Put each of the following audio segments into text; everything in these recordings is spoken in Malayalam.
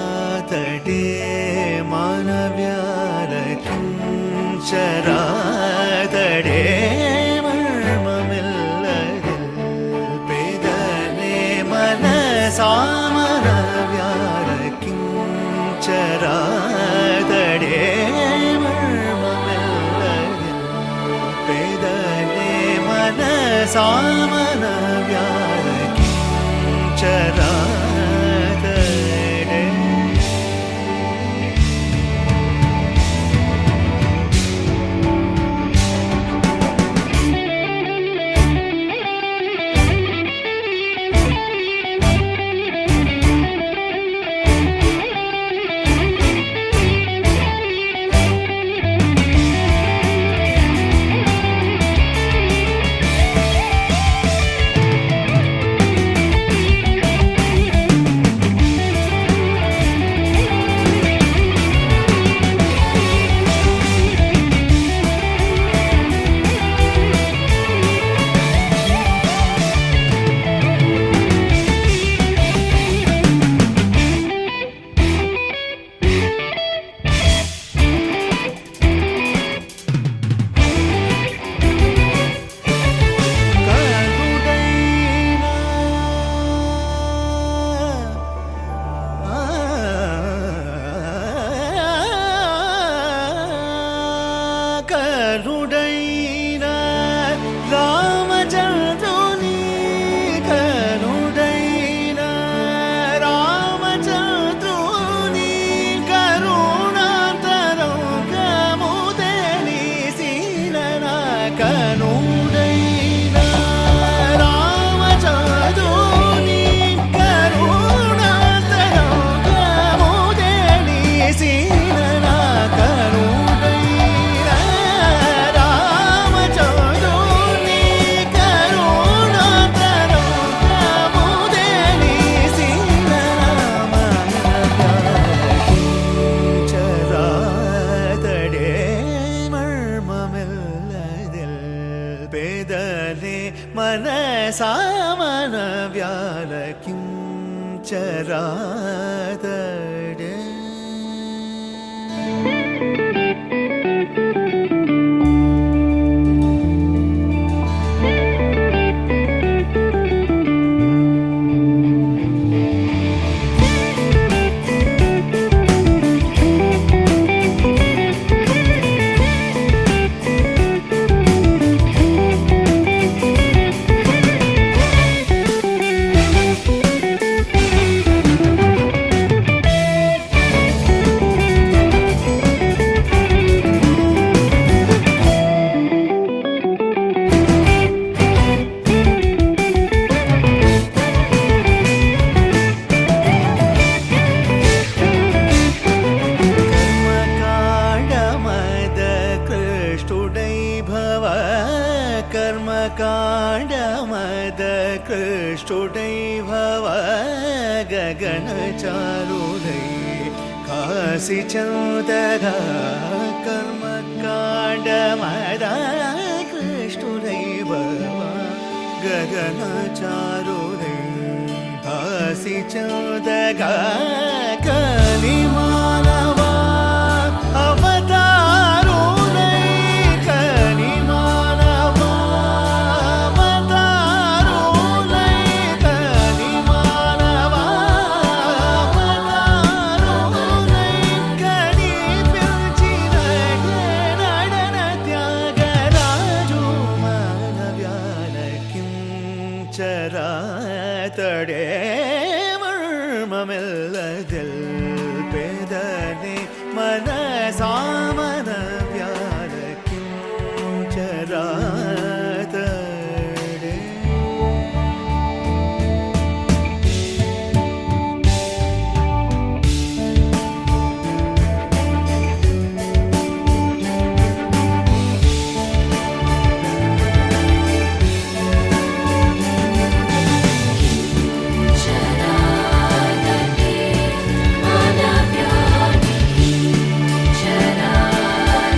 മാനവ്യാലക്കിഞ്ചരാതടേ മാനവ്യാലക്കിഞ്ചരാതടേ മർമ്മമില്ലതിൽ പേദനെ മനസാമനവ്യാലക്കിഞ്ചരാതടേ മർമ്മമില്ലതിൽ പേദനെ മനസാമനവ്യാലക്കിഞ്ചരാ కరుడైన రామచంద్రుని కరుడైన రామచంద్రుని కరుణాంతరంగము తెలిసిన కరుడైన రామచంద్రుని కరుణాంతరంగము తెలిసిన పేదనే మనసామనవ్యాలకించరాతడే कर्मकाण्डमद कृष्टुडै भव गगनचारुदै काशीचन्दरा कर्मकाण्डमद कृष्टुडै भव गगनचारुदै काशीचन्दरा कलिमानवा ചരാതടേ മർമ്മമില്ലതിൽ പേദനെ മനസാമനവ്യാലക്കിഞ്ചരാതടേ Chara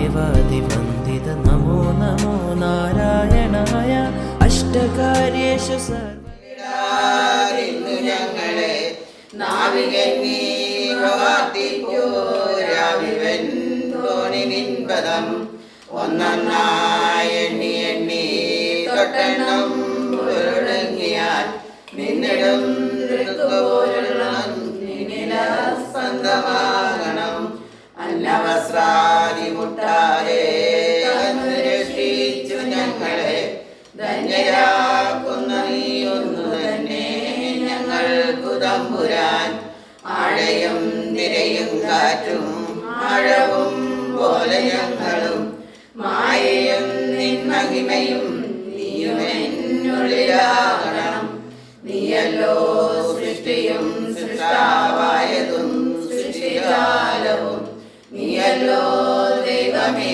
वशिष्ठवामदेवादिवन्दित नमो नमो नारायणाय अष्टकार्येषु ഞങ്ങളെ നാവികന്നി പ്രവർത്തിപ്പോരാവിവൻ തോണിനിൻപദം ഒന്നൊന്നായി എണ്ണി എണ്ണി തൊട്ടെണ്ണം ഒരൊടുങ്ങിയാൽ നിന്നിടും സ്പന്ദമാകണം അന്നവസ്രാദി മുട്ടാതെ രക്ഷിച്ചു ഞങ്ങളെ ധന്യരാക്കുന്ന നീ ഒന്നു തമ്പുരാൻ. ആഴയും തിരയും കാറ്റും ആഴവും പോലെ ഞങ്ങളും മായയും നിൻ മഹിമയും നീയും എന്നുള്ളിലാകണം. നീയല്ലോ സൃഷ്ടിയും സൃഷ്ടാവായതും സൃഷ്ടിജാലവും. നീയല്ലോ ദൈവമേ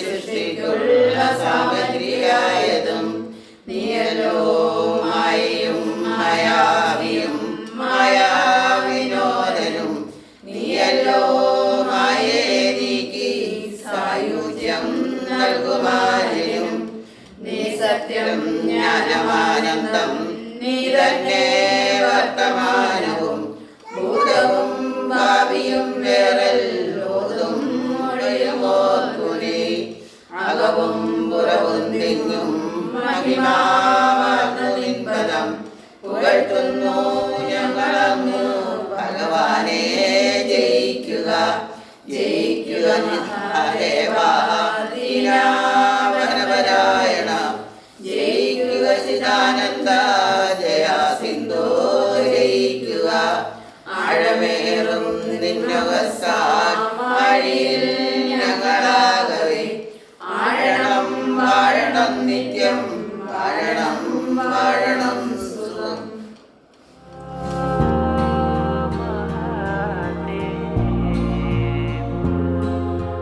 സൃഷ്ടിക്കുള്ള സാമഗ്രിയായതും. നീയല്ലോ മായയും മായാവിയും മായാവിനോദനും. നീയല്ലോ മായേ നീക്കി സായുജ്യം നൽകുവാനും. നീ സത്യം ജ്ഞാനമാനന്ദം നീ തന്നെ വർത്തമാനവും ഭൂതവും ഭാവിയും വേറെല്ലോതും ഒഴിയുമോർക്കുനി. അകവും പുറവും തിങ്ങും മഹിമാവാർന്നു നിൻപദം പുകഴ്ത്തുന്നു ഞങ്ങളങ്ങു. ഭഗവാനെ ജയിക്കുക ജയിക്കുക ദേവാദീനാവനപരായണ. ജയിക്കുക ചിദാനന്ദ ജയ സിന്ധോ ജയിക്കുക. ആഴമേറും നിന്നവസാഴിയിൽ ഞങ്ങളാകവേ. ആഴണം വാഴണം നിത്യം വാഴണം വാഴണം സുഖം.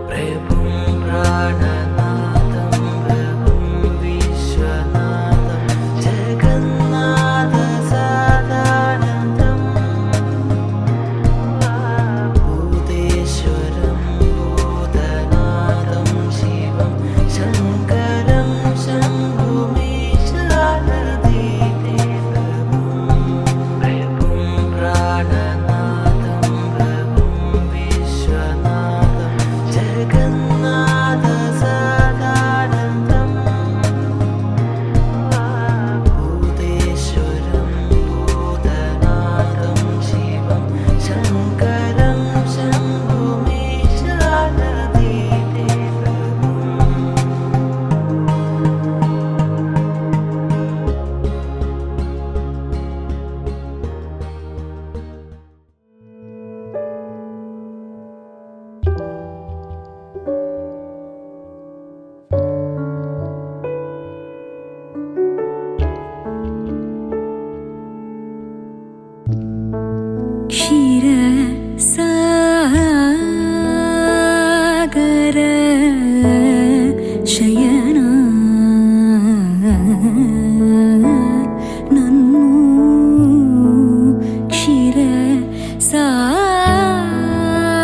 പ്രഭും പ്രാണനാഥം പ്രഭും വിശ്വനാഥം ജഗന്നാഥ സദാനന്ദം ഭൂതേശ്വരം ഭൂതനാഥം ശിവം ശങ്കരം ശംഭുമീശാനദീതേ. പ്രഭും പ്രാണനാഥം പ്രഭും വിശ്വനാഥം ജഗന്നാഥ സദാനന്ദം ഭൂതേശ്വരം ഭൂതനാഥം ശിവം ശങ്കരം ശംഭുമീശാനദീതേ. क्षीरसागर शयन नन्नु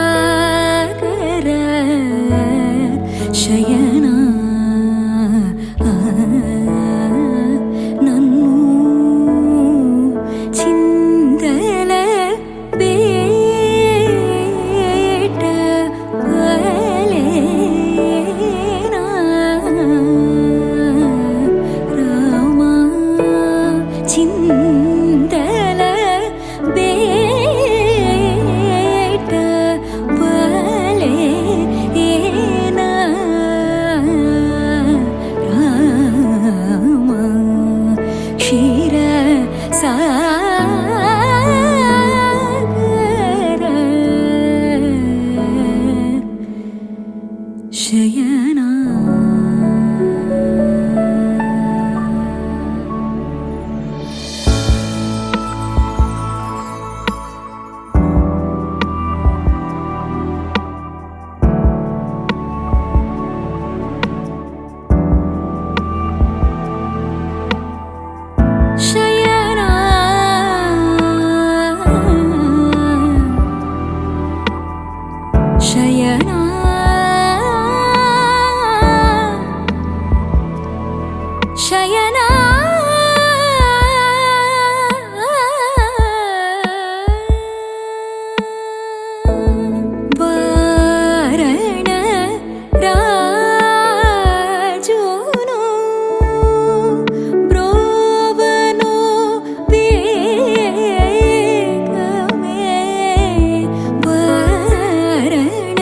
क्षीरसागर शयन नन्नु ചിന്തല ബേട്ട വലേന രാമ ചിന്തല ബേട്ട വലേന രാമ ക്ഷീര സാഗര ശയന. ശയന ശയന ശയന വാരണ രാജുനു ബ്രോവനു വേഗമേ. വാരണ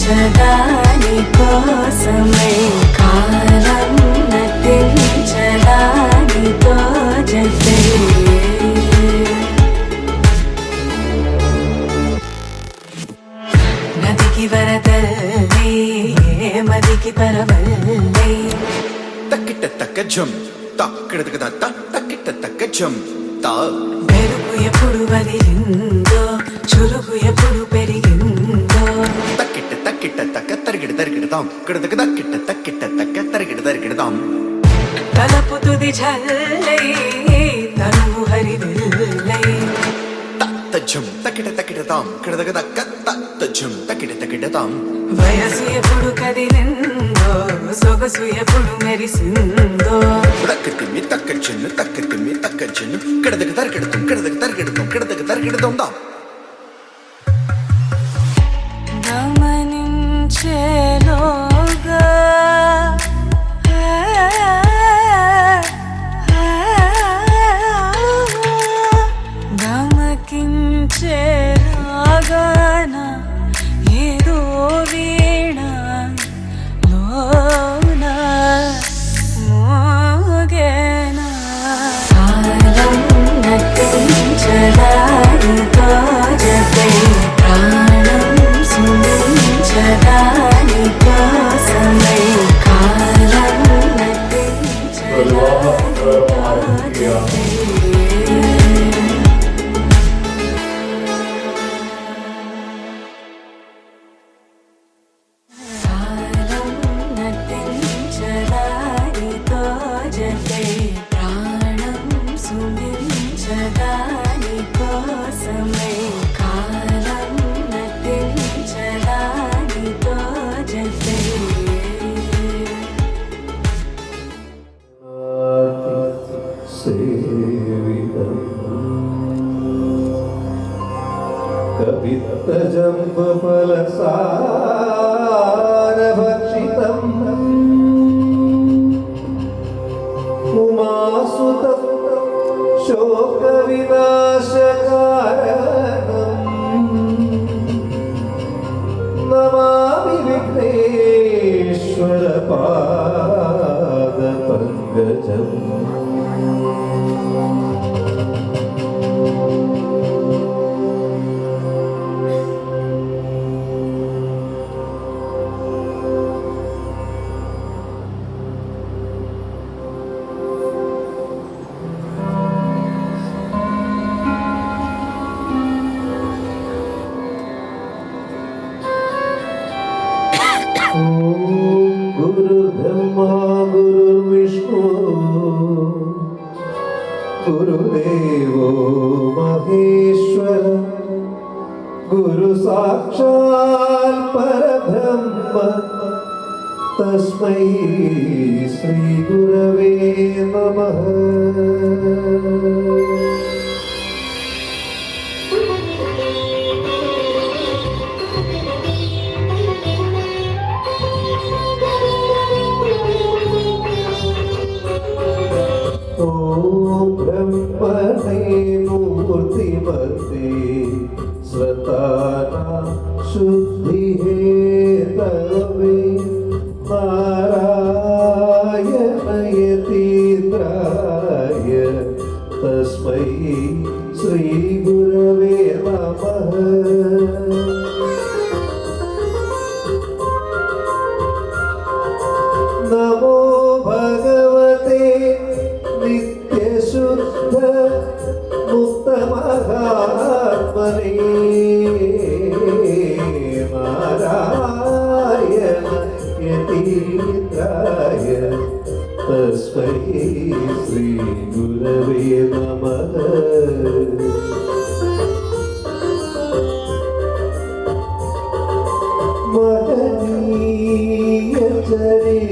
సుందించదాని కోసమై కాలం నటించదానితో జతే నదికి వరదల్లే మదికి పరవల్లే తక్కిట తక్క జం తక్కిడతక తత్త తక్కిట తక్క జం తా మెరుపు ఎప్పుడు వదిలిందో చురుకు ఎప్పుడు పెరిగిందో తక్కిట తక్కిట తక్క తరిగిడ తరిగిడతాం కిడతక తక్కిట తక్కిట తక్క తరిగిడ తరిగిడతాం తలపు తుది జల్లై తనువు హరివిల్లై తజ్జం తక్కిట తక్కిడతాం కిడతక తక్క తజ్జం తక్కిట తక్కిడతాం వయసు ఎప్పుడు కదిలిందో సొగసు ఎప్పుడు మెరిసిందో తక్కతిమ్మి తక్కచ్చెన్ను తక్కతిమ్మి తక్కచ్చెన్ను కిడతక తరిగిడతాం కిడతక తరిగిడతాం కిడతక తరిగిడతాం దా గమనించేలోగా గమకించేలాగాన ఏదో వీణ లోన మోగేనా కాలం నటించదానితో జతే ప్రాణం సుందించదాని కోసమై కాలం నటించదానితో జతే కాలం నటించదానితో జతే ప్రాణం సుందించదాని కోసమై కాలం నటించదానితో జతే कवित्तजम्बफलसारभक्षितम् उमासुतं शोकविनाशकारणम् नमामि विघ्नेश्वरपादपङ्कजम् गुरुर्ब्रह्मा गुरुर्विष्णु गुरुदेवो महेश्वर गुरु साक्षात् परब्रह्म तस्मै श्री गुरवे नमः ब्रह्मणे मूर्तिमते स्वताना शुद्धिहेतवे नारायणयतीन्द्राय तस्मै श्रीगुरवे नमः नमो भगवते नित्यशुद्ध मुक्तमहात्मने नारायण यतीन्द्राय तस्मै श्रीगुरवे नमः महनीय चरित्राय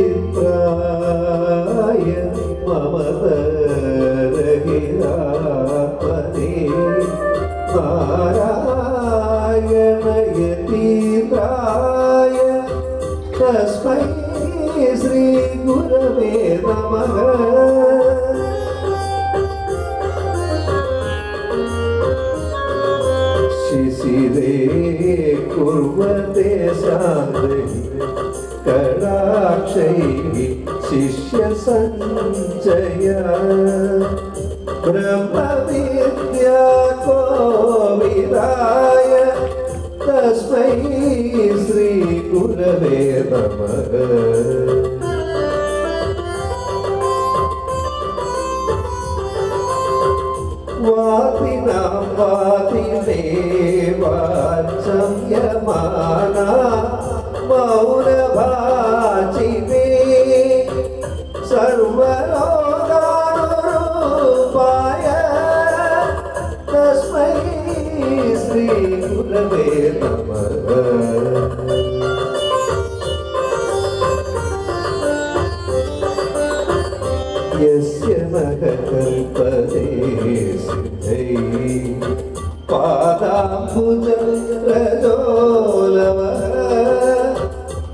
ममतरहिरात्मने नारायणयतीन्द्राय तस्मै श्रीगुरवे नमः शिशिरे कुर्वते शान्ति कटाक्षैः शिष्यसञ्चय ब्रह्मविद्या कोविदाय तस्मै श्रीगुरवे नमः। वातिनां वातिदेवाचं यमाना मौनभाचिने सर्वलोकानुरूपाय तस्मै श्रीगुरवे नमः। यस्य नः कल्पते सिद्धैः पादाम्बुजरजोलवः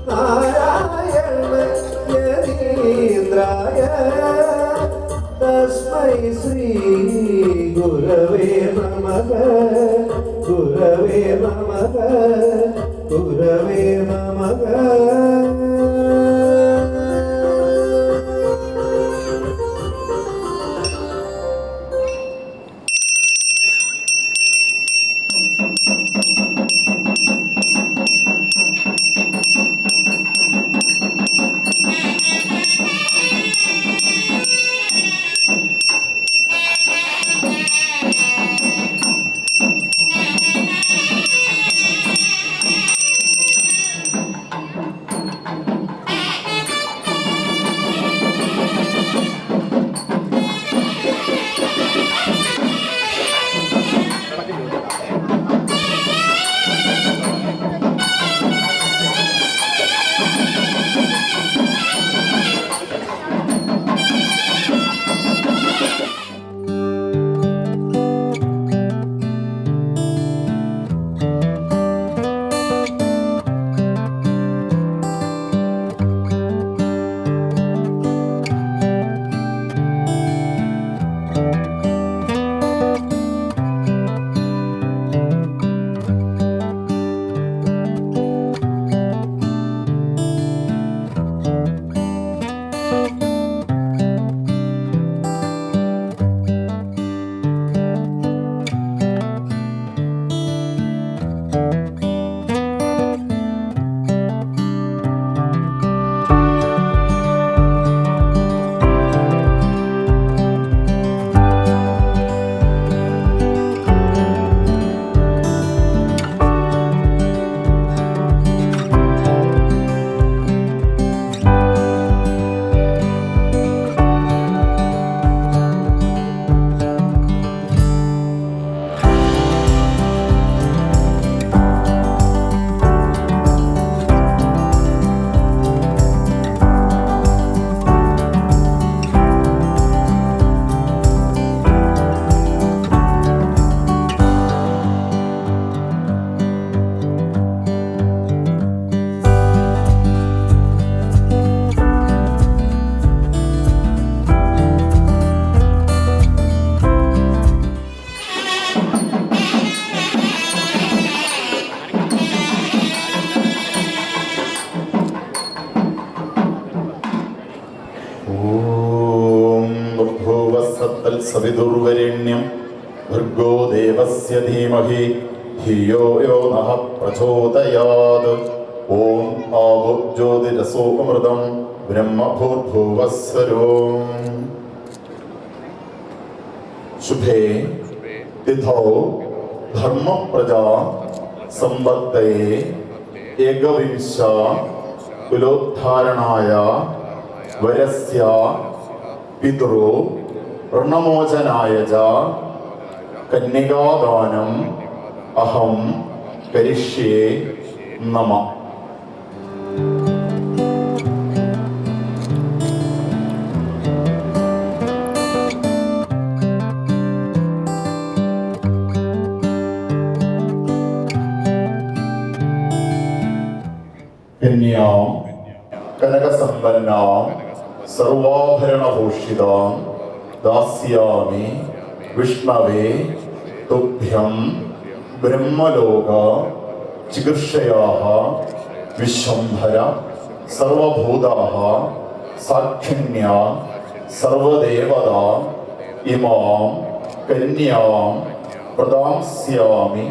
नारायण यतीन्द्राय तस्मै श्रीगुरवे नमः। गुरवे नमः। गुरवे नमः। सविदुर्वरेण्यं भर्गो देवस्य धीमहि धियो यो नः प्रचोदयात्। ॐ आवो ज्योतिरसो अमृतं ब्रह्मभूर्भुवस्सरोम्। शुभे तिथौ धर्मप्रजा संवर्तये एकविंश कुलोद्धारणाय वरस्य पितरो ऋणमोचनाय च कन्यकादानम् अहं करिष्ये नमः। कन्यां कनकसम्पन्नां सर्वाभरणभूषितां दास्यामि विष्णवे तुभ्यं ब्रह्मलोक चिकित्सयाः വിശ്വംഭര സർവഭൂതാഃ സാക്ഷിണ്യ സർവദേവത ഇമാം കന്യാം പ്രദാസ്യാമി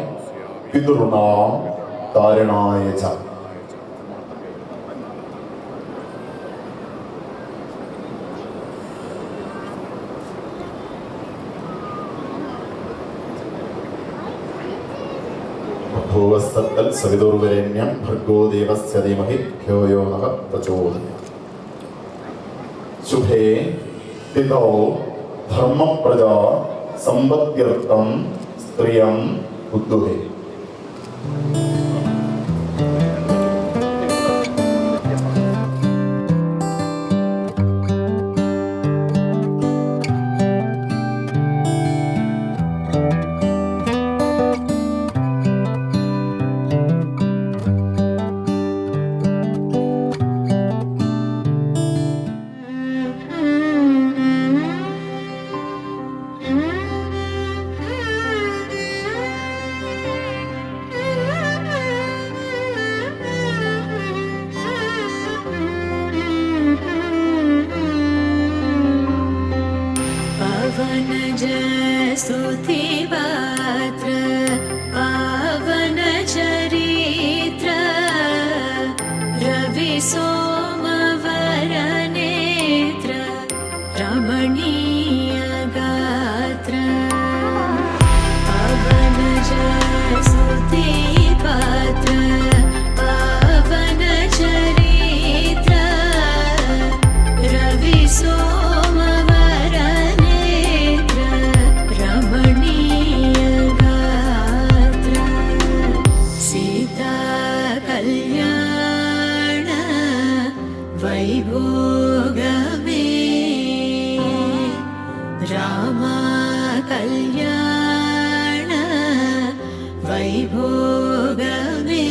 പിതൃണാം താരണായ ച. ഭൂവസ്തൽ സവിതുർവരേണ്യം ഭർഗോ ദേവസ്യ ധീമഹി ധിയോ യോ നഃ പ്രചോദയാത്. ശുഭേ തിഥൗ ധർമ്മപ്രജാ സമ്പദ്യർത്ഥം സ്ത്രിയം ഉദ്ദുഹേ. स्तुतिपात्र पावन चरित्र रवि सोमवरनेत्र रमणीय गात्र पावन स्तुतिपात्र पावन चरित्र रवि वैभोगमे राम कल्याण वैभोगमे.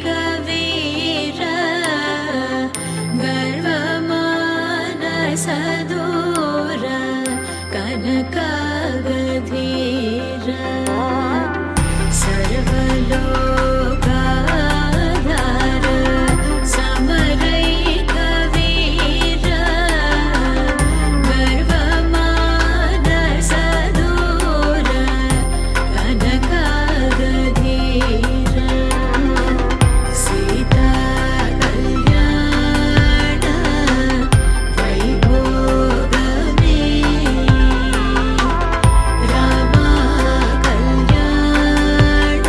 समरैकवीर गर्वमानसदूर कनकागधीर सर्वलोकाधार समरैकवीर गर्वमानसदूर कनकागधीर सीता कल्याण वैभोगमे राम कल्याण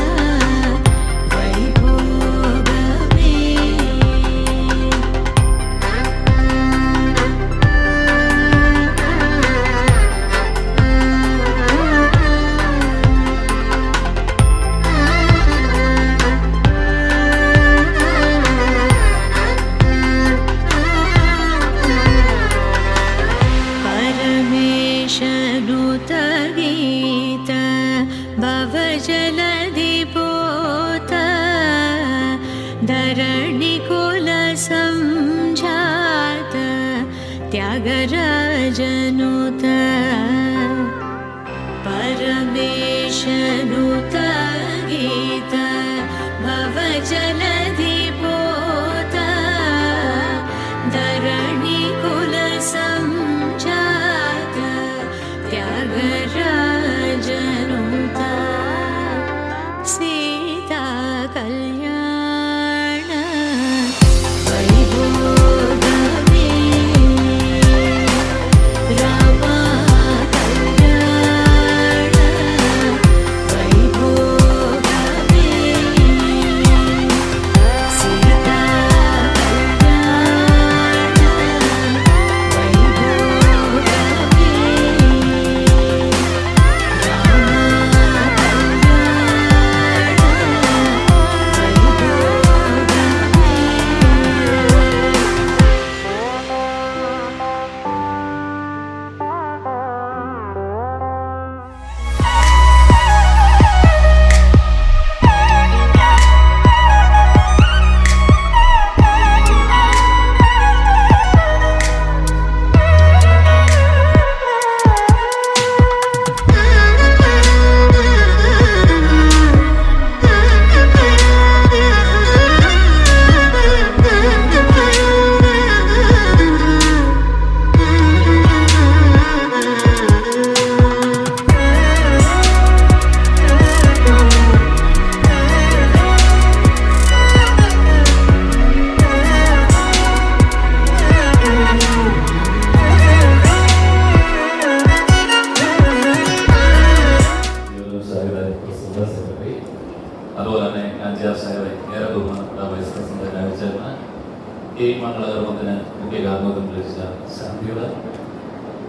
वैभोगमे. परमेशनुत गीत भवजलधिपोत धरणिकुल संजात त्यागराजनुत परमेशनुत गीत भवजलधिपोत धरणिकुल संजात त्यागराजनुत सीता कल्याण वैभोगमे राम कल्याण वैभोगमे.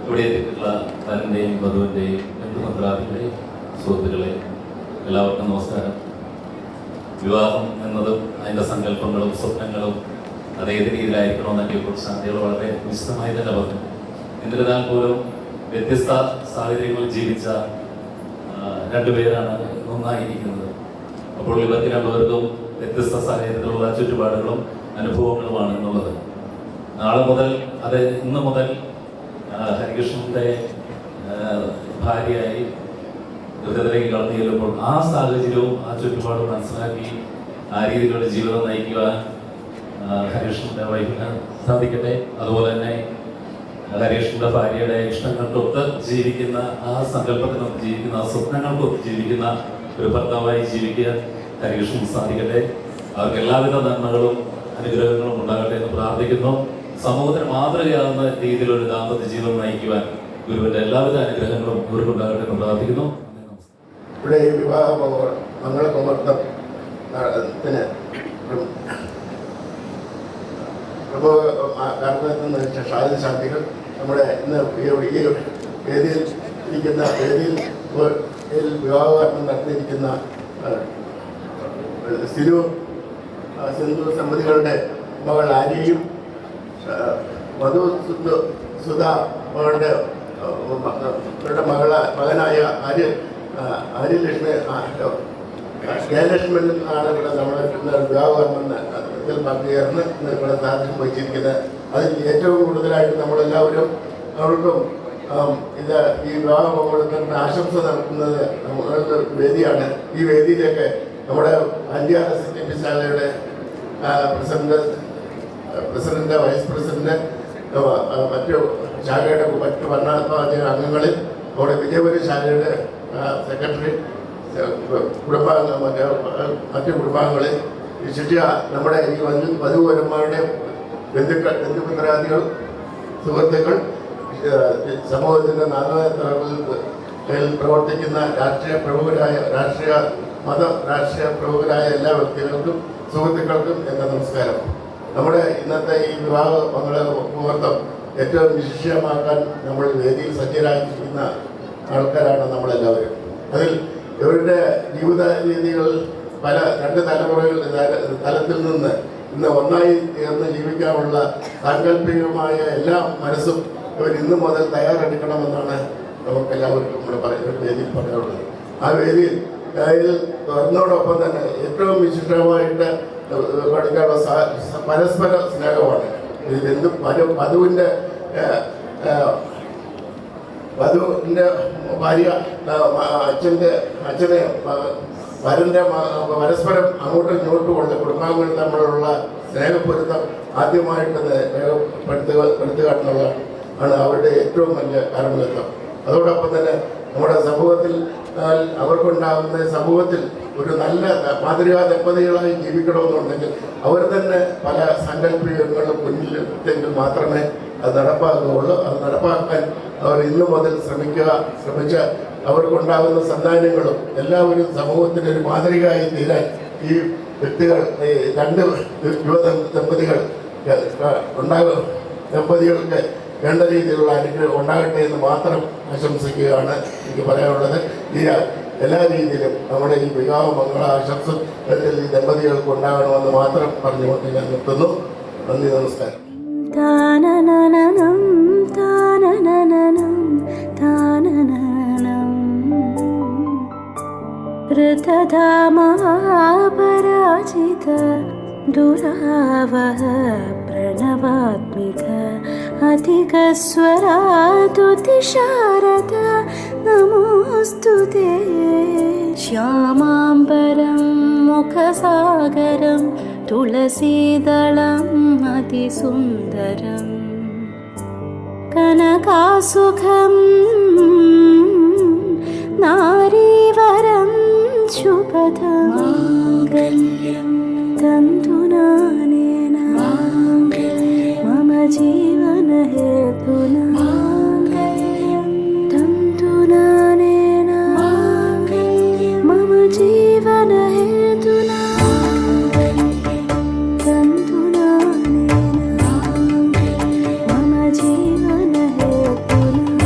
ഇവിടെ എത്തിയിട്ടുള്ള തൻ്റെയും വധുവിൻ്റെയും ബന്ധുമന്ത്രാദികളെയും സുഹൃത്തുക്കളെ എല്ലാവർക്കും നമസ്കാരം. വിവാഹം എന്നതും അതിൻ്റെ സങ്കല്പങ്ങളും സ്വപ്നങ്ങളും അത് ഏത് രീതിയിലായിരിക്കണമെന്നൊക്കെ കുറിച്ച് ശാന്തികൾ വളരെ വിശദമായി തന്നെ പറഞ്ഞു. എന്നിരുന്നാൽ പോലും വ്യത്യസ്ത സാഹചര്യങ്ങളിൽ ജീവിച്ച രണ്ടുപേരാണ് ഒന്നായിരിക്കുന്നത്. അപ്പോൾ ഇവർക്ക് രണ്ടുപേർക്കും വ്യത്യസ്ത സാഹചര്യത്തിലുള്ള ചുറ്റുപാടുകളും അനുഭവങ്ങളുമാണ് എന്നുള്ളത്. നാളെ മുതൽ ഇന്ന് മുതൽ ഹരികൃഷ്ണന്റെ ഭാര്യയായി ദുരിതത്തിലേക്ക് കടന്നു ചെല്ലുമ്പോൾ ആ സാഹചര്യവും ആ ചുറ്റുപാടും മനസ്സിലാക്കി ആ രീതിയിലുള്ള ജീവിതം നയിക്കുവാൻ ഹരികൃഷ്ണന്റെ വൈഫിന് സാധിക്കട്ടെ. അതുപോലെ തന്നെ ഹരികൃഷ്ണന്റെ ഭാര്യയുടെ ഇഷ്ടങ്ങൾക്കൊത്ത് ജീവിക്കുന്ന ആ സങ്കല്പത്തിനൊത്ത് ജീവിക്കുന്ന ആ സ്വപ്നങ്ങൾക്കൊത്ത് ജീവിക്കുന്ന ഒരു ഭർത്താവായി ജീവിക്കാൻ ഹരികൃഷ്ണന് സാധിക്കട്ടെ. അവർക്ക് എല്ലാവിധ നന്മകളും അനുഗ്രഹങ്ങളും ഉണ്ടാകട്ടെ എന്ന് പ്രാർത്ഥിക്കുന്നു. സമൂഹത്തിന് മാതൃകയാകുന്ന രീതിയിലൊരു ദാമ്പത്യ ജീവിതം നയിക്കുവാൻ ഗുരുവിന്റെ എല്ലാവിധ അനുഗ്രഹങ്ങളും ഇവർക്കുണ്ടാകട്ടെ എന്ന് പ്രാർത്ഥിക്കുന്നു. ഇവിടെ ഈ വിവാഹ മംഗളമുഹൂർത്തത്തിന് കാരണത്തിന് ഷാദി ശാന്തികൾ നമ്മുടെ ഇന്ന് ഈ വേദിയിൽ ഇരിക്കുന്ന വേദിയിൽ വിവാഹം നടത്തിയിരിക്കുന്ന സിന്ധു ദമ്പതികളുടെ മകൾ ആര്യയും മധു സുധ മകളുടെ മകനായ ആര്യലക്ഷ്മി ജയലക്ഷ്മൻ ആണ് ഇവിടെ നമ്മുടെ വിവാഹകർമ്മത്തിൽ പങ്കുചേർന്ന് ഇവിടെ സാധിച്ചു വഹിച്ചിരിക്കുന്നത്. അതിൽ ഏറ്റവും കൂടുതലായിട്ട് നമ്മളെല്ലാവരും അവർക്കും ഈ വിവാഹ മംഗളത്തിന് ആശംസ നടത്തുന്നത് നമ്മളുടെ വേദിയാണ്. ഈ വേദിയിലേക്ക് നമ്മുടെ അന്ത്യാർസിറ്റി ശാലയുടെ പ്രസിഡന്റ് വൈസ് പ്രസിഡന്റ് മറ്റു ശാഖയുടെ മറ്റു ഭരണാധികാരി അംഗങ്ങളിൽ നമ്മുടെ വിജയപുരം ശാഖയുടെ സെക്രട്ടറി മറ്റു കുടുംബാംഗങ്ങളിൽ വിശിഷ്യ നമ്മുടെ ഈ വധുവരന്മാരുടെ ബന്ധുമിത്രാദികൾ സുഹൃത്തുക്കൾ സമൂഹത്തിൻ്റെ നാനാതലങ്ങളിൽ പ്രവർത്തിക്കുന്ന രാഷ്ട്രീയ പ്രമുഖരായ എല്ലാ വ്യക്തികൾക്കും സുഹൃത്തുക്കൾക്കും എൻ്റെ നമസ്കാരം. നമ്മുടെ ഇന്നത്തെ ഈ വിവാഹ മുഹൂർത്തം ഏറ്റവും വിശിഷ്യമാക്കാൻ നമ്മൾ വേദിയിൽ സജ്ജരായിരിക്കുന്ന ആൾക്കാരാണ് നമ്മളെല്ലാവരും. അതിൽ ഇവരുടെ ജീവിത രീതികൾ രണ്ട് തലത്തിൽ നിന്ന് ഇന്ന് ഒന്നായി ചേർന്ന് ജീവിക്കാനുള്ള സാങ്കല്പികമായ എല്ലാ മനസ്സും ഇവർ ഇന്നു മുതൽ തയ്യാറെടുക്കണമെന്നാണ് നമുക്കെല്ലാവർക്കും നമ്മുടെ വേദിയിൽ പറയാനുള്ളത്. ആ വേദിയിൽ അതിനോടൊപ്പം തന്നെ ഏറ്റവും വിശിഷ്ടമായിട്ട് പഠിക്കാനുള്ള പരസ്പര സ്നേഹമാണ്. ഇതെന്തും വധുവിൻ്റെ ഭാര്യ അച്ഛനെ വരൻ്റെ പരസ്പരം അങ്ങോട്ടും ഇങ്ങോട്ടുമുള്ള കുടുംബാംഗങ്ങൾ തമ്മിലുള്ള സ്നേഹപ്പൊരുത്തം ആദ്യമായിട്ട് പെടുത്തുക ആണ് അവരുടെ ഏറ്റവും വലിയ കാരണത്വം. അതോടൊപ്പം തന്നെ നമ്മുടെ സമൂഹത്തിൽ അവർക്കുണ്ടാകുന്ന സമൂഹത്തിൽ ഒരു നല്ല മാതൃകാ ദമ്പതികളായി ജീവിക്കണമെന്നുണ്ടെങ്കിൽ അവർ തന്നെ പല സങ്കല്പങ്ങളും മുന്നിലെങ്കിൽ മാത്രമേ അത് നടപ്പാക്കുകയുള്ളൂ. അത് നടപ്പാക്കാൻ അവർ ഇന്നു മുതൽ ശ്രമിച്ച് അവർക്കുണ്ടാകുന്ന സന്താനങ്ങളും എല്ലാവരും സമൂഹത്തിന് ഒരു മാതൃകയായി തീരാൻ ഈ വ്യക്തികൾ രണ്ട് ദമ്പതികൾക്ക് വേണ്ട രീതിയിലുള്ള അനുഗ്രഹം ഉണ്ടാകട്ടെ എന്ന് മാത്രം ആശംസിക്കുകയാണ് എനിക്ക് പറയാനുള്ളത്. എല്ലാ രീതിയിലും നമ്മുടെ ഈ വിവാഹ മംഗള ആശംസത്തിൽ ഈ ദമ്പതികൾക്ക് ഉണ്ടാകണമെന്ന് മാത്രം പറഞ്ഞുകൊണ്ട് ഞാൻ നിർത്തുന്നു. നന്ദി, നമസ്കാരം. താനനനനം താനനനനം താനനനം ഋതധാമപരാജിത ദുരാവഹ പ്രണവാത്മിക അധികസ്വരാതുതിശാരദ നമോസ്തുതേ ശ്യാമാംബരം മുഖസാഗരം തുളസീദളം അതിസുന്ദരം കനകാസുഖം നാരീവരം ശുഭദം മാംഗല്യം തന്തുനാനേന മമ ജീവന ഹേതുന മാംഗല്യം തന്തുനാനേന മമ ജീവന ഹേതുന തന്തുനാനേന മമ ജീവന ഹേതുന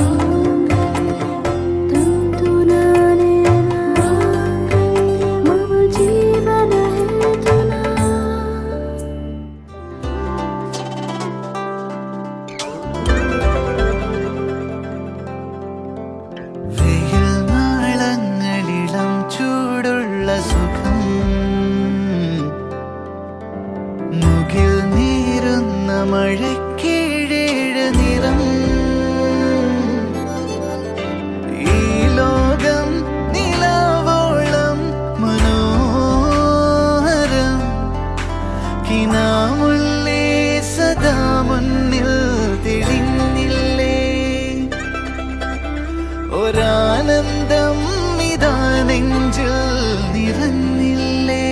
ഒരാനന്ദം ഇതാ നെഞ്ചിൽ നിറഞ്ഞില്ലേ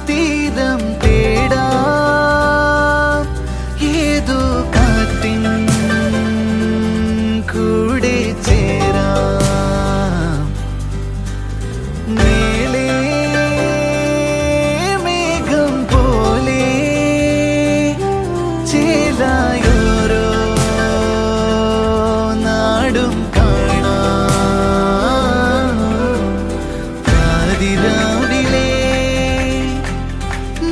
തീരം തേടാം ഏതോ കാറ്റിൻ കൂടെ ചേരാം മേലേ മേഘം പോലെ ചേലായോരോ നാടും കാണാം പാതിരാവിലെ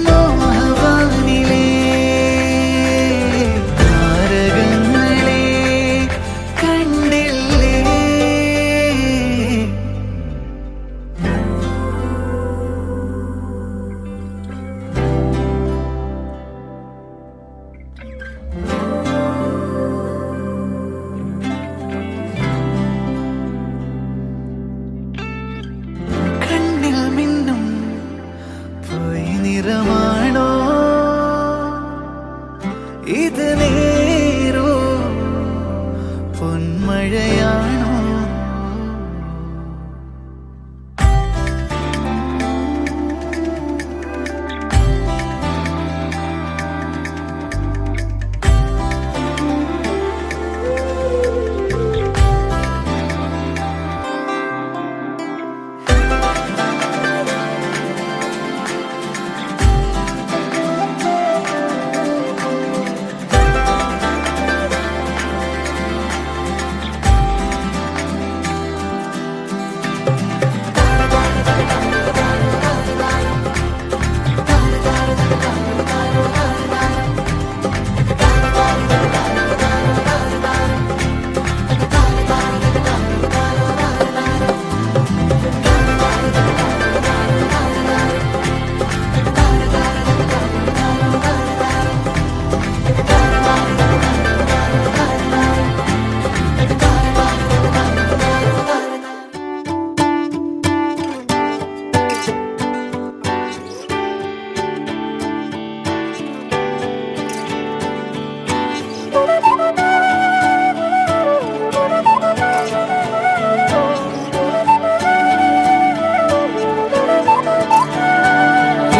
മോഹവാനിലെ താരകങ്ങളെ കണ്ടില്ലേ കണ്ണിൽ മിന്നും പോയി നിറമാണോ ഇത് നേരോ പൊന്മഴയാണോ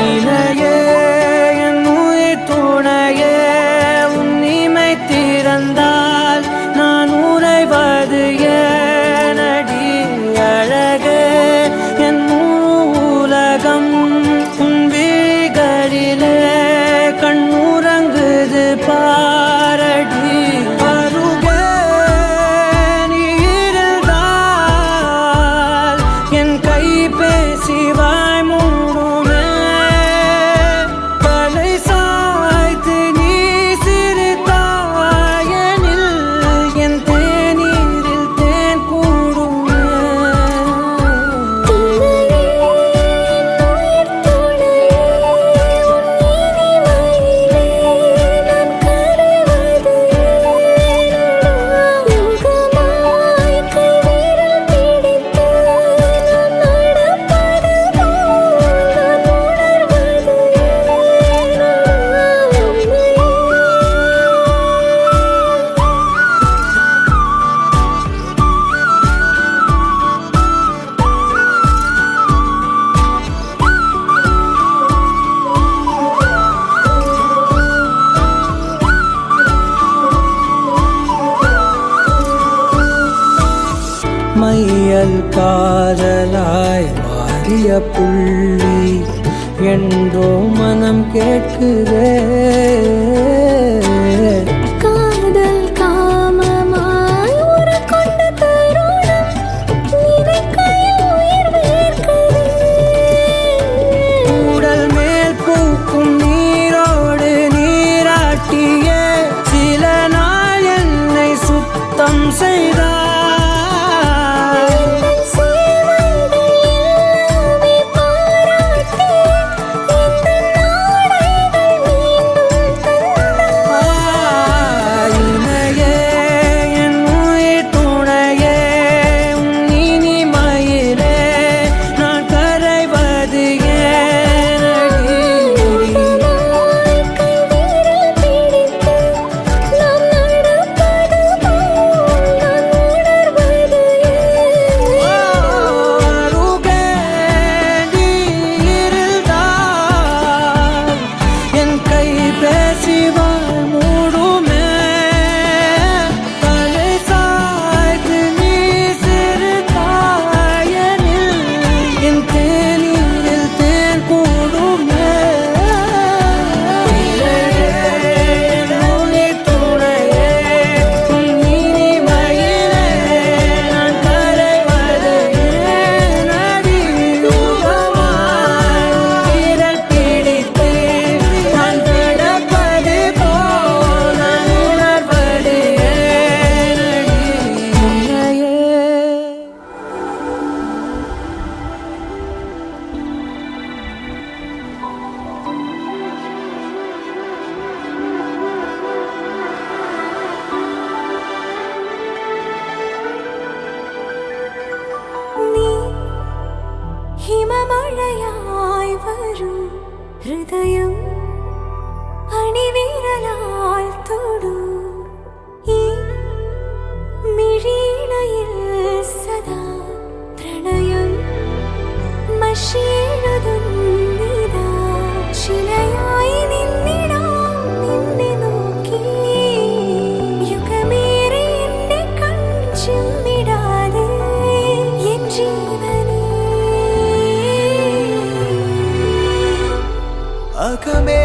இணையே என் உயிர் துணையே உன்னிமை திறந்தால் நான் உறைவது ஏனடி அழகே என் உலகம் உன் விழிகளிலே கண்ணுறங்குது பாரடி அருகே நீ இருந்தால் என் கை பேசி வாய் மூடுமே தலை சாய்த்து நீ சிரித்தாயனில் என் தேநீரில் தேன் கூடுமே மையல் காதலாய் மாறிய புள்ளி என்றோ மனம் கேட்குதே காதல் காமமாய் உருக்கொண்ட தருணம் நினைக்கையில் உயிர் வேர்க்குதே. உடல் மேல் பூக்கும் நீரோடு நீராட்டிய சில ഹൃദയം അണിവിരലാൽ തൊടൂ ഈ മിഴിയിണയിൽ സദാ പ്രണയം മഷിയെഴുതുന്നിതാ ശിലയായി നിന്നിടാം നിന്നെ നോക്കി യുഗമേറെ എന്റെ കൺചിമ്മിടാതെ എൻ ജീവനേ അകമേ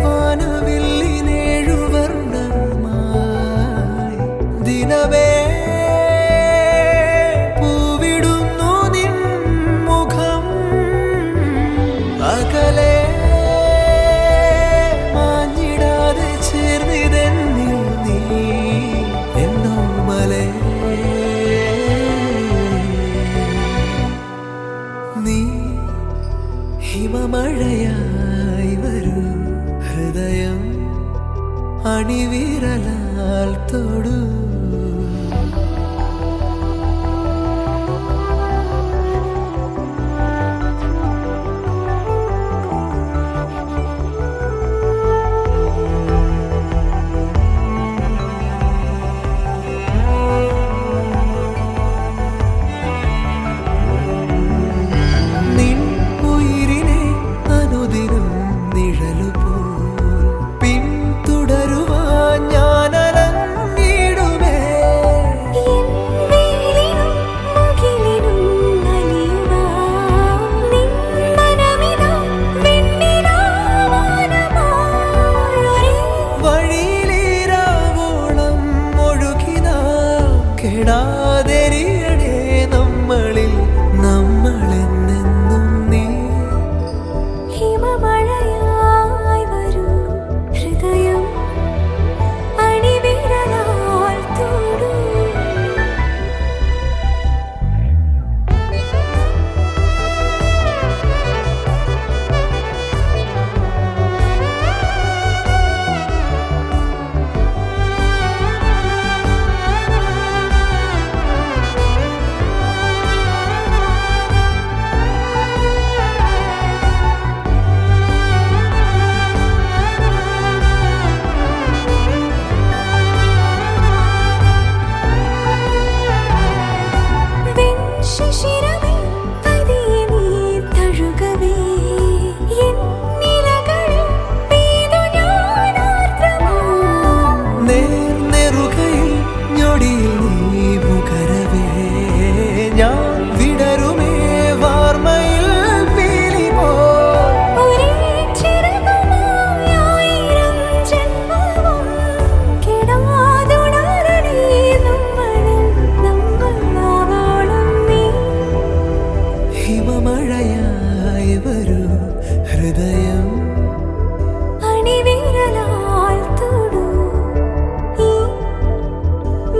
വാനവില്ലിനേഴുവർണ്ണമായി ദിനമേ പൂവിടുന്നു നിൻ മുഖം അകലെ മാഞ്ഞിടാതെ ചേർന്നിതെന്നിൽ നീ എന്നോമലേ നീ ഹിമമഴയായി വരൂ ഹൃദയം അണിവിരലാൽ തൊടൂ നിൻ ഉയിരിനെ അനുദിനം നിഴലുപോൽ പിന്തുടരുവാൻ ഞാനലഞ്ഞിടുമേ. എൻ വെയിലിനും മുകിലിനും അലിയുവാൻ നിൻ മനമിതാ വെണ്ണിലാവാനമായി ഒരേ വഴിയിലിരാവോളം ഒഴുകിനാ കെടാതെരിയണേ നമ്മളിൽ നമ്മളെന്നെന്നും നീ ഹിമമഴയായി വരൂ ഹൃദയം അണിവിരലാൽ തൊടൂ വെൺശിശിരമേ പതിയെ നീ തഴുകവേ എൻ നിലകളിൽ പെയ്തു ഞാൻ ആർദ്രമാം നേർനെറുകയിൽ ഞൊടിയിൽ നീ മുഖരവേ ഞാൻ വിടരുമേ വാർമയിൽ പീലി പോ ഒരേ ചിറകുമായി ആയിരം ജന്മവും കെടാതുണരണേ നമ്മളിൽ നമ്മളാവോളം നീ ഹിമമഴയായി വരൂ ഹൃദയം അണിവിരലാൽ തൊടൂ ഈ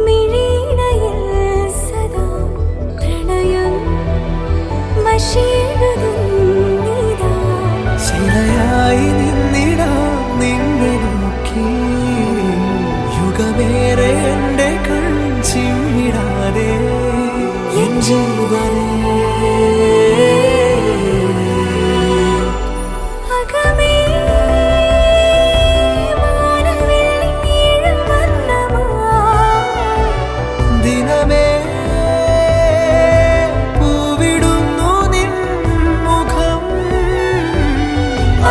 മിഴിയിണയിൽ സദാ പ്രണയം മഷിയെഴുതുന്നിതാ ശിലയായി നിന്നിടാം നിന്നെ നോക്കി യുഗമേറെ എന്റെ കൺചിമ്മിടാതെ എൻ ജീവനേ അകമേ വാനവില്ലിനേഴുവർണ്ണമായി ദിനമേ പൂവിടുന്നു നിൻ മുഖം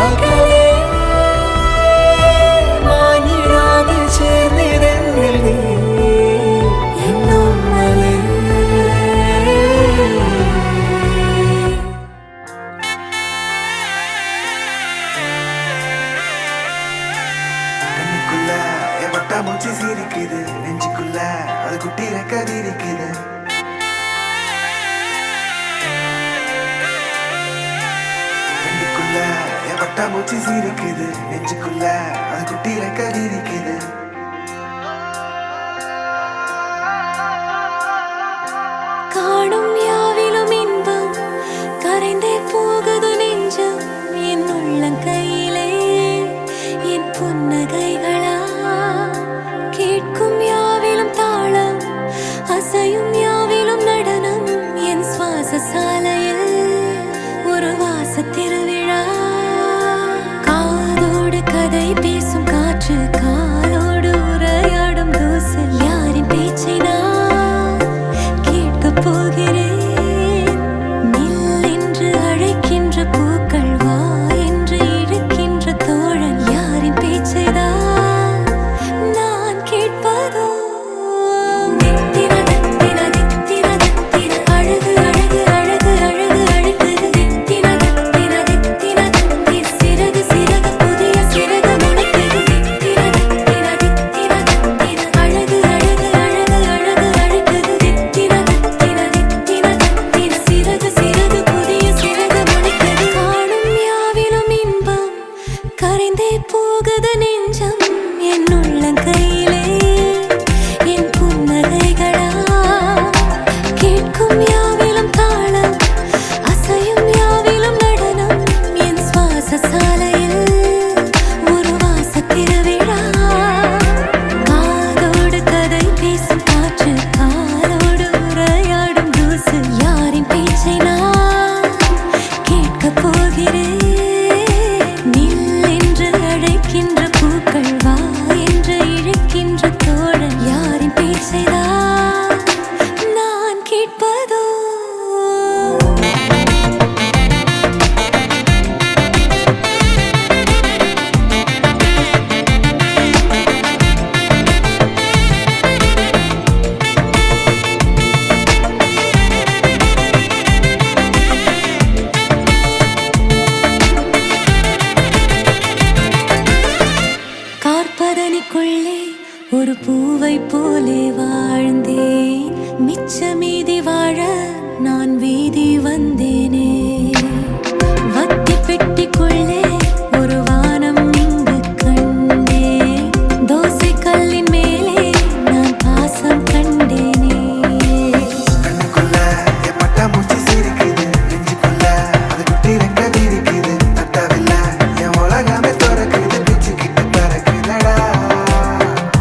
അകലെ മാഞ്ഞിടാതെ ചേർന്നിതെന്നിൽ നീ എന്നോമലേ கண்ணுக்குள்ள என் பட்டாம்பூச்சி சிரிக்குது நெஞ்சுக்குள்ள அது குட்டி ரெக்க விரிக்குது கண்ணுக்குள்ள என் பட்டாம்பூச்சி சிரிக்குது நெஞ்சுக்குள்ள அது குட்டி ரெக்க விரிக்குது കാണും യാവിലും ഇன்பം കരൈந்தே പോകുതു നെഞ്ചം എൻ ഉള്ളം കൈയിലെ എൻ പുന്നകൈകളാ കേൾക്കും യാവിലും താളം അസയും യാവിലും നടനം എൻ ശ്വാസശാലയിൽ ഒരു വാസത്തിരുവിഴ காற்று காலோடு உரையாடும் தூசில் யாரின் பேச்சை நான் கேட்கப் போகிறேன். நில் என்று அழைக்கின்ற பூக்கள், வா என்று இழுக்கின்ற தோழன், யாரின் பேச்சை தான் நான் கேட்பதோ? தித்தின தித்தின தித்தின தித்தின அழகு அழகு அழகு அழகு அழைத்தது. தித்தின தித்தின தித்தின தித்தின சிறகு சிறகு புதிய சிறகு முளைத்தது. தித்தின தித்தின தித்தின தித்தின அழகு அழகு அழகு அழகு அழைத்தது. தித்தின தித்தின தித்தின தித்தின சிறகு சிறகு புதிய சிறகு முளைத்தது. காணும் யாவிலும் இன்பம் கரைந்தே போகுது நெஞ்சம் என் உள்ளங்கையிலே என் புன்னகைகளா. கேட்கும் யாவிலும் தாளம், அசையும் யாவிலும் நடனம், என் சுவாச சாலையில் ஒரு வாச திருவிழா. காதோடு கதை பேசும் காற்று, காலோடு உரையாடும் தூசு, யாரின் பேச்சை நான் கேட்கப் போகிறேன். நில் என்று அழைக்கின்ற பூக்கள், வா என்று இழுக்கின்ற தோழன், யாரின் பேச்சை தான் நான் கேட்பதோ? கார்பதனிக்குள்ளே ஒரு பூவை போலே வாழ்ந்தேன். மிச்ச மீதி வாழ நான் வீதி வந்தேனே. வத்தி பெட்டிக்குள்ளே ஒரு வானம் இங்கு கண்டேன். தோசை கல்லின் மேலே நான் பாசம் கண்டேனே. கண்ணுக்குள்ள என் பட்டாம்பூச்சி சிரிக்குது, நெஞ்சுக்குள்ள அது குட்டி ரெக்க விரிக்குது. தட்டவில்லை என் உலகமே திறக்குது, பிச்சுக்கிட்டு பறக்குதடா.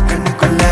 கண்ணுக்குள்ள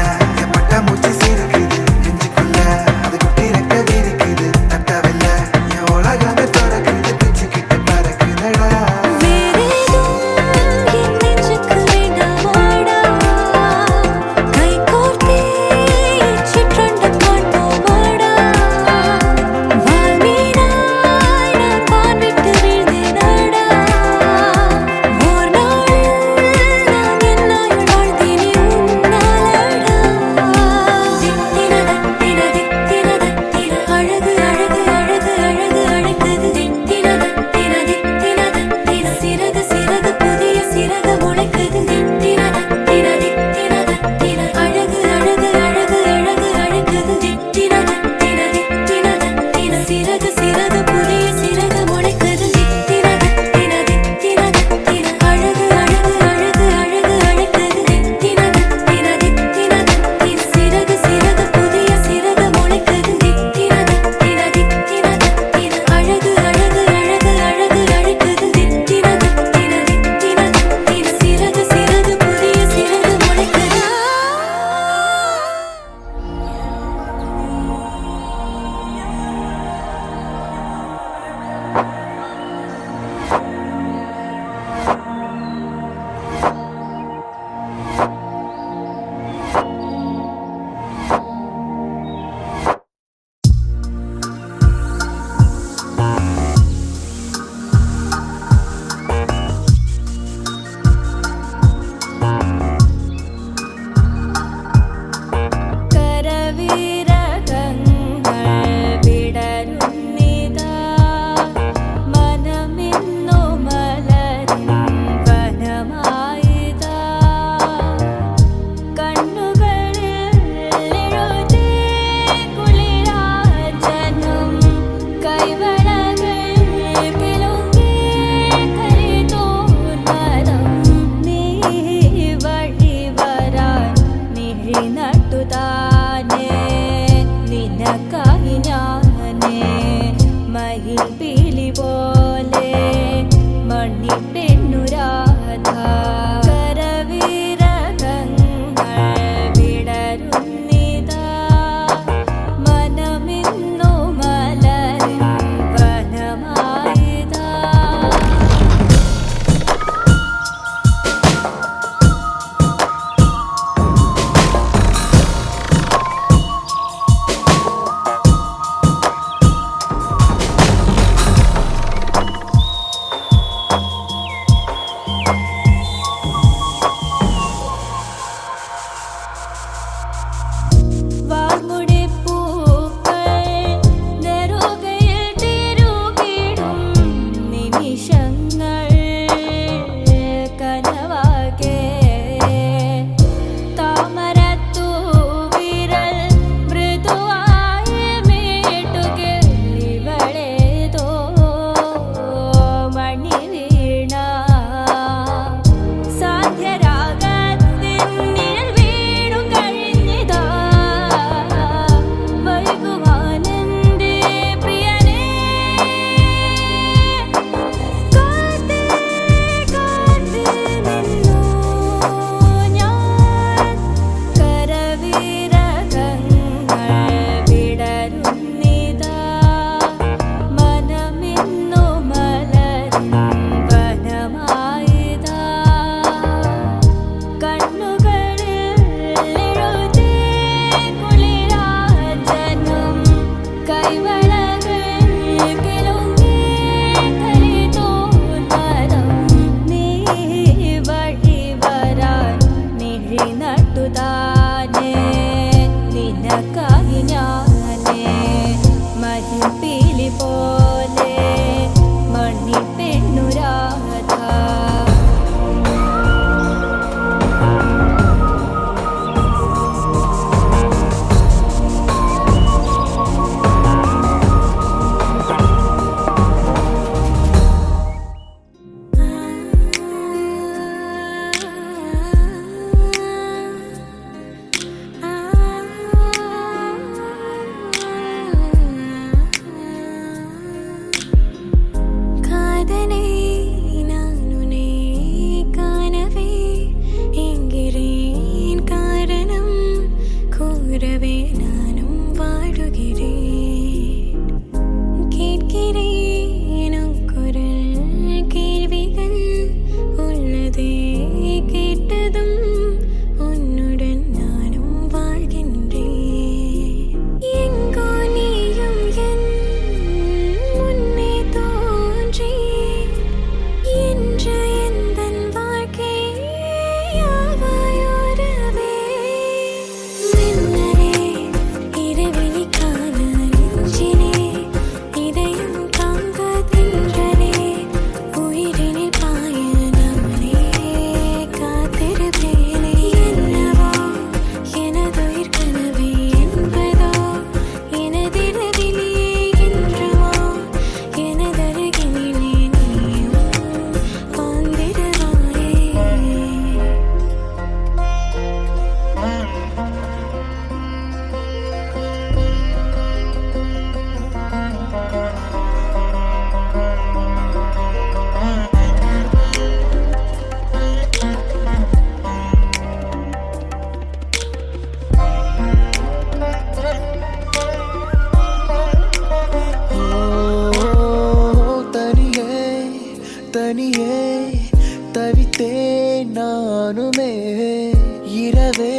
இரவே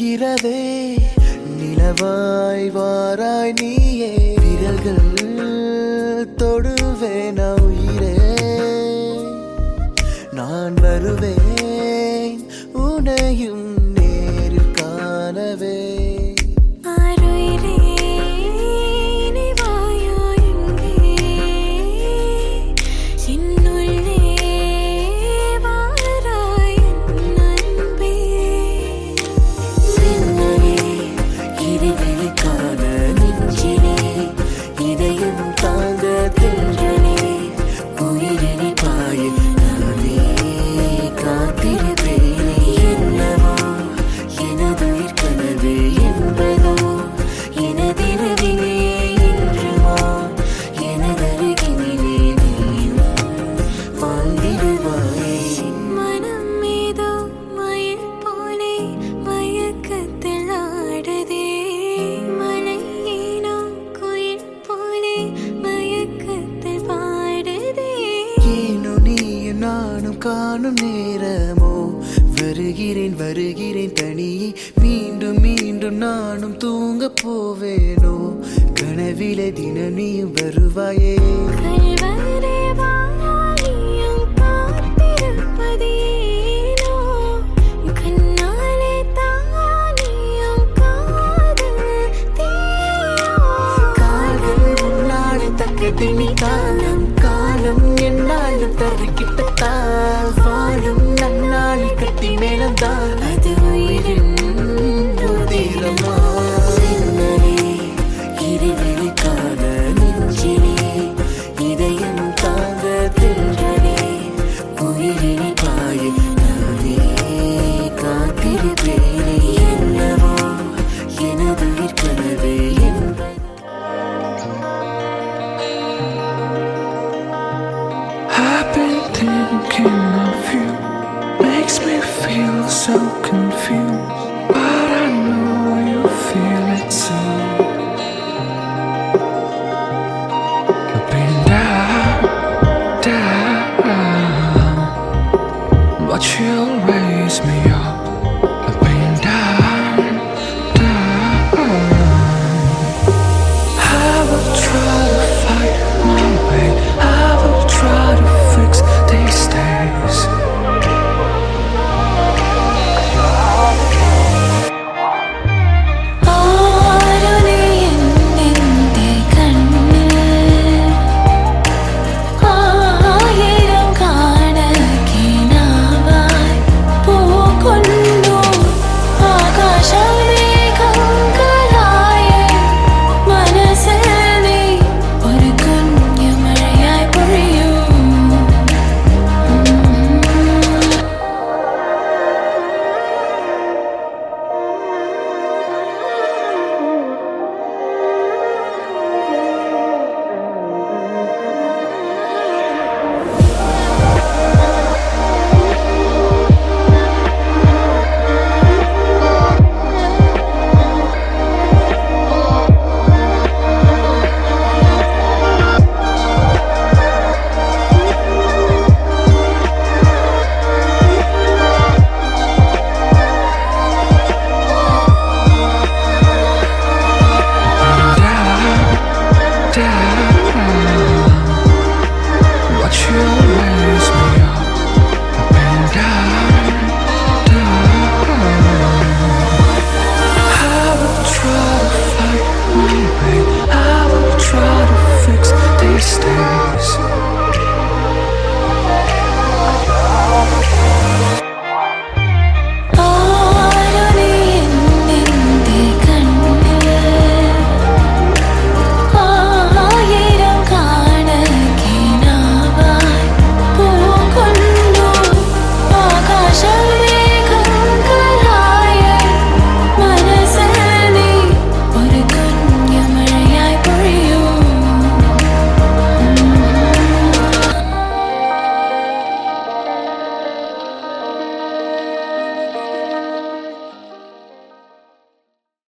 இரவே நிலவாய் வாராய் நீயே விரல்கள் தொடுவேன் உயிரே நான் வருவேன் உன்னையும் நேரில் காணவே ஆருயிரே நீ வாயா இங்கே என்னுள்ளே வாராய் என் அன்பே மின்னலே இருவிழி காண நெஞ்சிலே இதயம் தாங்க தென்றலே உயிரினை பாய நானே காத்திருப்பேனே என்னவோ எனதுயிர் கனவே என்பதோ எனதிரவிலே என்றுமா எனதருகினிலே நீயும் வாழ்ந்திடுவாயே மனம் ஏதோ மயில் போலே மயக்கத்தில் ஆடுதே மலை ஏனோ குயில் போலே மயக்கத்தில் பாடுதே ஏனோ நீயும் நானும் காணும் நேரமோ வருகிறேன் வருகிறேன் தனியே மீண்டும் மீண்டும் நானும் தூங்க போவேனோ கனவிலே தினம் நீயும் வருவாயே கல்வரே வாயும் காத்திருப்பதேனோ கண்ணாலே தானியும் காதல் தீயோ காதல் உன்னாடு தக்கது நீ காலம் காலம் என்னாலும் தருக்கிட்டத்தான் வாழும் நன்னாளில் கட்டி மேலந்தான் அது உயிரின் தீரமா சின்னலே இருவிழி காண நெஞ்சிலே இதயம் தாங்க தென்றலே உயிரினை பாய நானே காத்திருப்பேனே என்னவோ எனதுயிர் கனவே என்பது I've been thinking of you, makes me feel so confused.